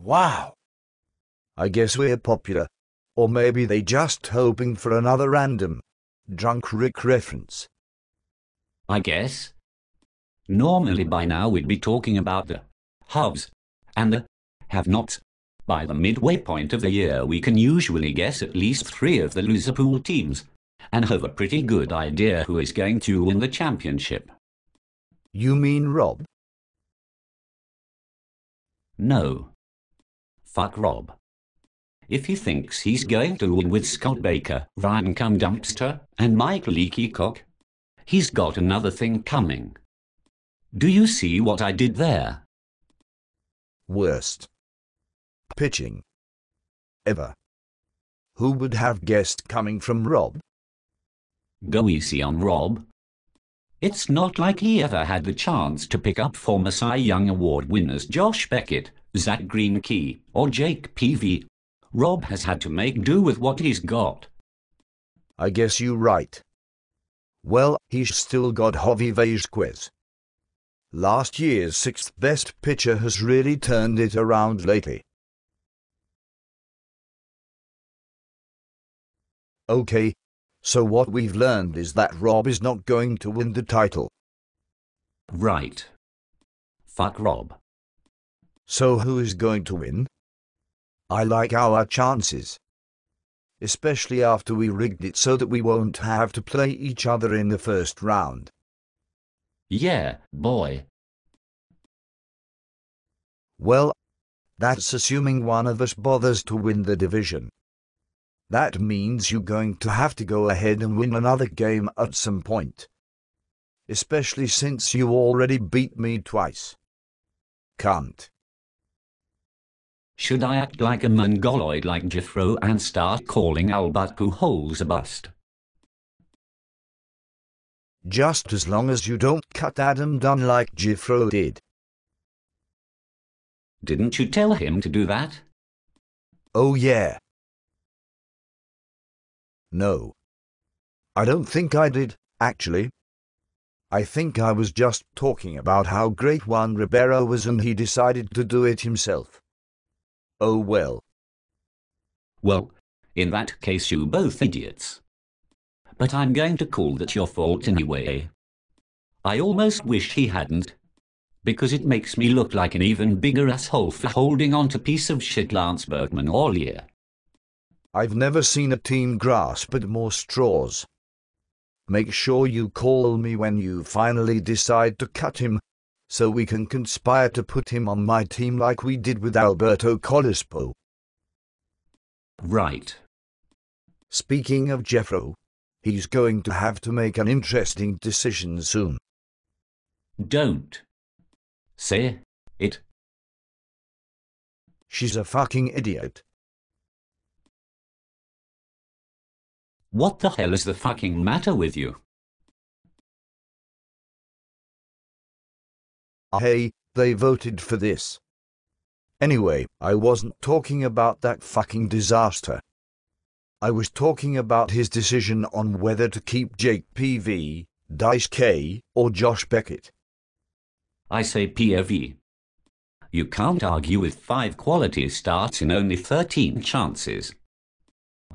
Wow. I guess we're popular. Or maybe they just hoping for another random Drunk Rick reference. I guess. Normally by now we'd be talking about the haves and the have-nots. By the midway point of the year we can usually guess at least 3 of the loser pool teams and have a pretty good idea who is going to win the championship. You mean Rob? No. Fuck Rob. If he thinks he's going to win with Scott Baker, Ryan Cum Dumpster, and Mike Leakycock, he's got another thing coming. Do you see what I did there? Worst pitching ever. Who would have guessed coming from Rob? Go easy on Rob. It's not like he ever had the chance to pick up former Cy Young Award winners Josh Beckett, Zach Greinke, or Jake Peavy. Rob has had to make do with what he's got. I guess you're right. Well, he's still got Javi Vasquez. Last year's 6th best pitcher has really turned it around lately. Okay, so what we've learned is that Rob is not going to win the title. Right. Fuck Rob. So who is going to win? I like our chances. Especially after we rigged it so that we won't have to play each other in the first round. Yeah, boy. Well, that's assuming one of us bothers to win the division. That means you're going to have to go ahead and win another game at some point. Especially since you already beat me twice. Can't. Should I act like a mongoloid like Jethro and start calling Albatku holes a bust? Just as long as you don't cut Adam Dunn like Jethro did. Didn't you tell him to do that? Oh yeah. No. I don't think I did, actually. I think I was just talking about how great Juan Ribeiro was and he decided to do it himself. Oh well. Well, in that case you both idiots. But I'm going to call that your fault anyway. I almost wish he hadn't, because it makes me look like an even bigger asshole for holding on to piece of shit Lance Bergman all year. I've never seen a team grasp at more straws. Make sure you call me when you finally decide to cut him, so we can conspire to put him on my team like we did with Alberto Colispo. Right. Speaking of Jeffro, he's going to have to make an interesting decision soon. Don't say it. She's a fucking idiot. What the hell is the fucking matter with you? Hey, they voted for this. Anyway, I wasn't talking about that fucking disaster. I was talking about his decision on whether to keep Jake PV, Dice K, or Josh Beckett. I say POV. You can't argue with 5 quality starts in only 13 chances.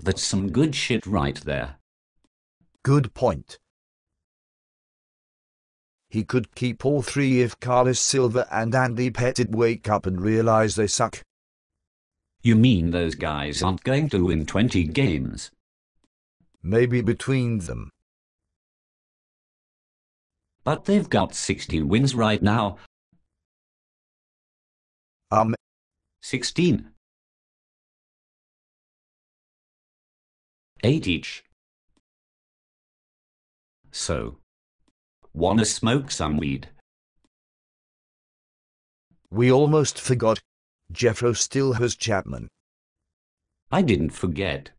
That's some good shit right there. Good point. He could keep all 3 if Carlos Silva and Andy Pettit wake up and realize they suck. You mean those guys aren't going to win 20 games? Maybe between them. But they've got 16 wins right now. 16. 8 each. So, wanna smoke some weed? We almost forgot. Jeffro still has Chapman. I didn't forget.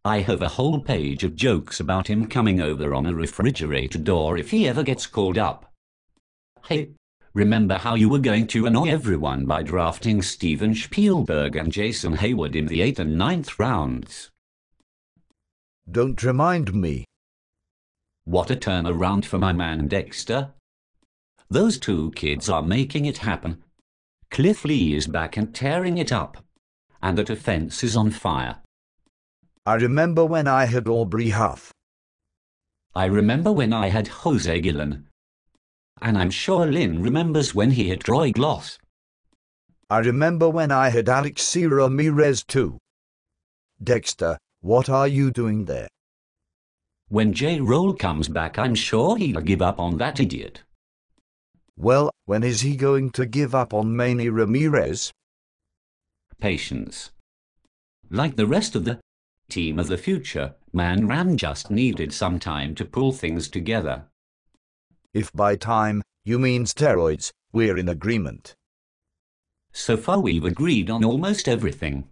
I have a whole page of jokes about him coming over on a refrigerator door if he ever gets called up. Hey, remember how you were going to annoy everyone by drafting Steven Spielberg and Jason Hayward in the 8th and 9th rounds? Don't remind me. What a turnaround for my man Dexter. Those 2 kids are making it happen. Cliff Lee is back and tearing it up. And the defense is on fire. I remember when I had Aubrey Huff. I remember when I had Jose Gillen. And I'm sure Lynn remembers when he had Troy Gloss. I remember when I had Alexi Ramirez too. Dexter, what are you doing there? When J. Roll comes back, I'm sure he'll give up on that idiot. Well, when is he going to give up on Manny Ramirez? Patience. Like the rest of the team of the future, Man Ram just needed some time to pull things together. If by time you mean steroids, we're in agreement. So far we've agreed on almost everything.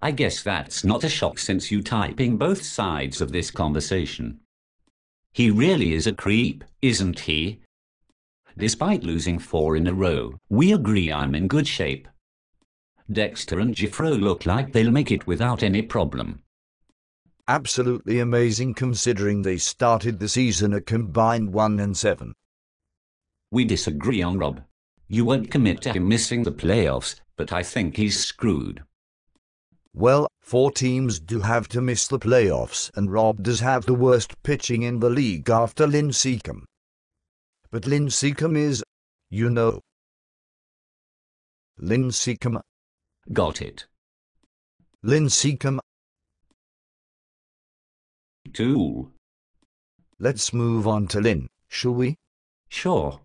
I guess that's not a shock since you typing both sides of this conversation. He really is a creep, isn't he? Despite losing 4 in a row, we agree I'm in good shape. Dexter and Jeffro look like they'll make it without any problem. Absolutely amazing considering they started the season a combined 1-7. We disagree on Rob. You won't commit to him missing the playoffs, but I think he's screwed. Well, 4 teams do have to miss the playoffs, and Rob does have the worst pitching in the league after Lynn Seacombe. But Lynn Seacombe is, you know. Lynn Seacombe. Got it. Lynn Seacombe. Tool. Let's move on to Lynn, shall we? Sure.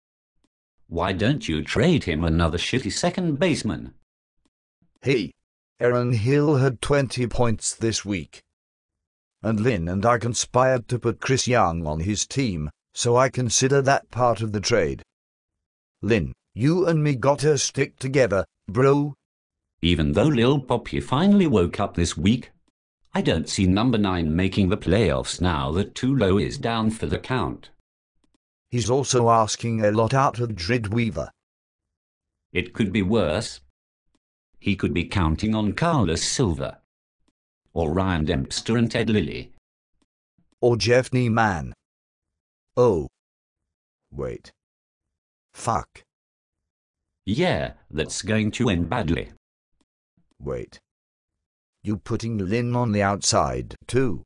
Why don't you trade him another shitty second baseman? Hey, Aaron Hill had 20 points this week. And Lynn and I conspired to put Chris Young on his team, so I consider that part of the trade. Lynn, you and me gotta stick together, bro. Even though Lil Poppy finally woke up this week, I don't see number 9 making the playoffs now that Tulo is down for the count. He's also asking a lot out of Dreadweaver. It could be worse. He could be counting on Carlos Silva. Or Ryan Dempster and Ted Lilly. Or Jeff Neiman. Oh. Wait. Fuck. Yeah, that's going to end badly. Wait. You putting Lynn on the outside, too?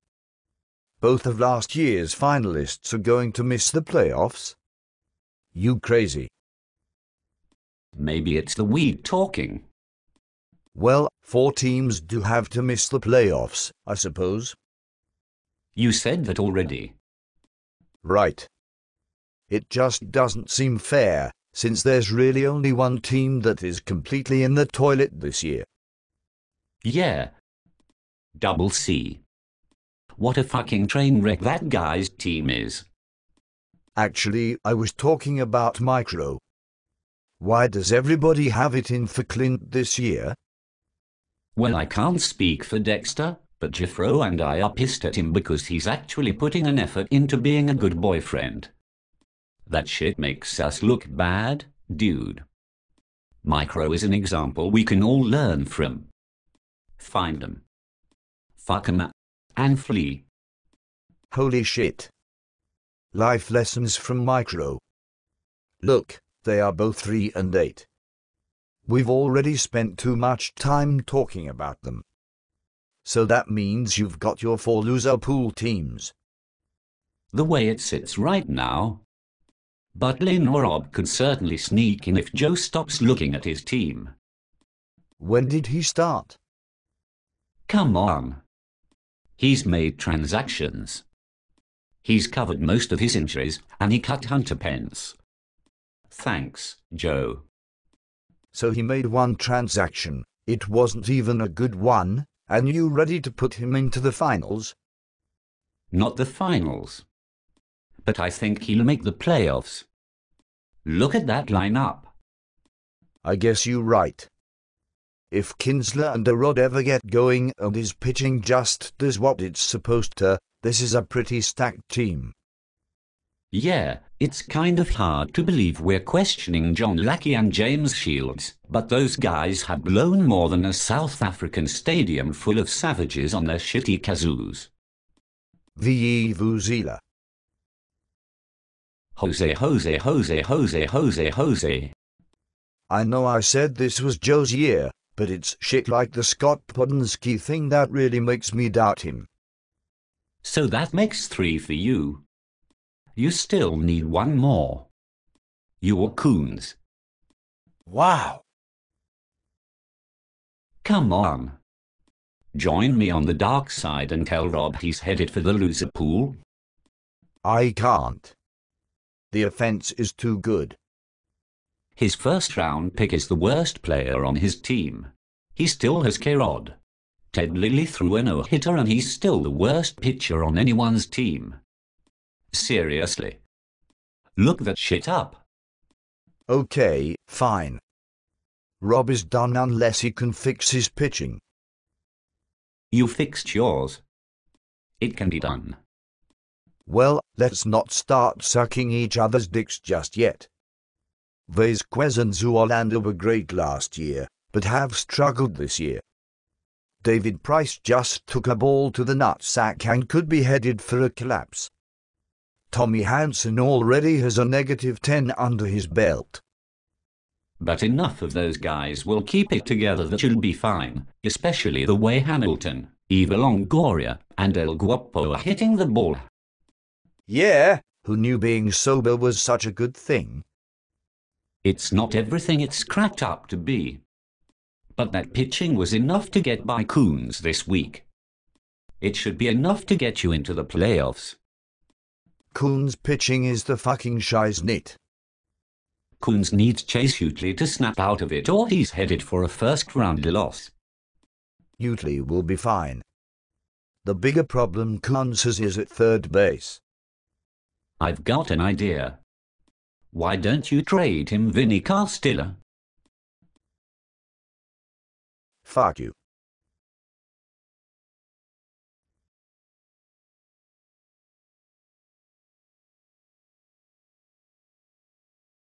Both of last year's finalists are going to miss the playoffs? You crazy. Maybe it's the weed talking. Well, 4 teams do have to miss the playoffs, I suppose. You said that already. Right. It just doesn't seem fair, since there's really only one team that is completely in the toilet this year. Yeah. Double C. What a fucking train wreck that guy's team is. Actually, I was talking about Micro. Why does everybody have it in for Clint this year? Well, I can't speak for Dexter, but Jeffro and I are pissed at him because he's actually putting an effort into being a good boyfriend. That shit makes us look bad, dude. Micro is an example we can all learn from. Find 'em. Fuck 'em and flee. Holy shit. Life lessons from Micro. Look, they are both 3 and 8. We've already spent too much time talking about them. So that means you've got your 4 loser pool teams. The way it sits right now. But Lynn or Rob could certainly sneak in if Joe stops looking at his team. When did he start? Come on. He's made transactions. He's covered most of his injuries, and he cut Hunter Pence. Thanks, Joe. So he made one transaction, it wasn't even a good one, and you ready to put him into the finals? Not the finals. But I think he'll make the playoffs. Look at that lineup. I guess you're right. If Kinsler and Arod ever get going and his pitching just does what it's supposed to, this is a pretty stacked team. Yeah, it's kind of hard to believe we're questioning John Lackey and James Shields, but those guys have blown more than a South African stadium full of savages on their shitty kazoos. V.E. Vuzela. Jose, Jose, Jose, Jose, Jose, Jose. I know I said this was Joe's year, but it's shit like the Scott Podolsky thing that really makes me doubt him. So that makes 3 for you. You still need 1 more. You're Coons. Wow. Come on. Join me on the dark side and tell Rob he's headed for the loser pool. I can't. The offense is too good. His first-round pick is the worst player on his team. He still has K-Rod. Ted Lilly threw a no-hitter and he's still the worst pitcher on anyone's team. Seriously. Look that shit up. Okay, fine. Rob is done unless he can fix his pitching. You fixed yours. It can be done. Well, let's not start sucking each other's dicks just yet. Vasquez and Zoolander were great last year, but have struggled this year. David Price just took a ball to the nutsack and could be headed for a collapse. Tommy Hanson already has a -10 under his belt. But enough of those guys will keep it together. That you'll be fine, especially the way Hamilton, Eva Longoria, and El Guapo are hitting the ball. Yeah, who knew being sober was such a good thing? It's not everything it's cracked up to be. But that pitching was enough to get by Coons this week. It should be enough to get you into the playoffs. Coons' pitching is the fucking shiznit. Coons needs Chase Utley to snap out of it or he's headed for a first-round loss. Utley will be fine. The bigger problem Coons has is at third base. I've got an idea. Why don't you trade him Vinny Castilla? Fuck you.